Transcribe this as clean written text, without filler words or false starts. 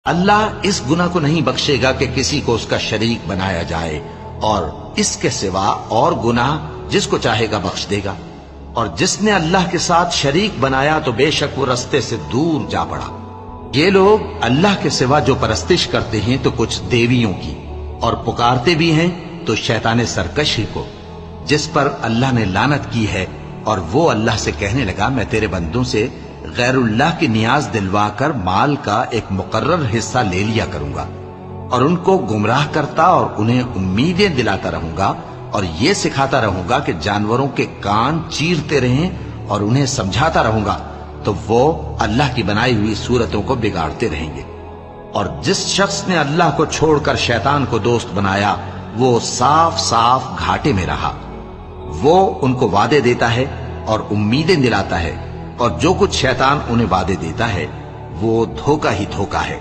اللہ اس گناہ کو نہیں بخشے گا کہ کسی کو اس کا شریک بنایا جائے، اور اس کے سوا اور گناہ جس کو چاہے گا بخش دے گا، اور جس نے اللہ کے ساتھ شریک بنایا تو بے شک وہ رستے سے دور جا پڑا۔ یہ لوگ اللہ کے سوا جو پرستش کرتے ہیں تو کچھ دیویوں کی، اور پکارتے بھی ہیں تو شیطان سرکش ہی کو، جس پر اللہ نے لعنت کی ہے، اور وہ اللہ سے کہنے لگا میں تیرے بندوں سے غیر اللہ کی نیاز دلوا کر مال کا ایک مقرر حصہ لے لیا کروں گا، اور ان کو گمراہ کرتا اور انہیں امیدیں دلاتا رہوں گا، اور یہ سکھاتا رہوں گا کہ جانوروں کے کان چیرتے رہیں، اور انہیں سمجھاتا رہوں گا، تو وہ اللہ کی بنائی ہوئی صورتوں کو بگاڑتے رہیں گے۔ اور جس شخص نے اللہ کو چھوڑ کر شیطان کو دوست بنایا وہ صاف صاف گھاٹے میں رہا۔ وہ ان کو وعدے دیتا ہے اور امیدیں دلاتا ہے، اور جو کچھ شیطان انہیں وعدے دیتا ہے وہ دھوکہ ہی دھوکہ ہے۔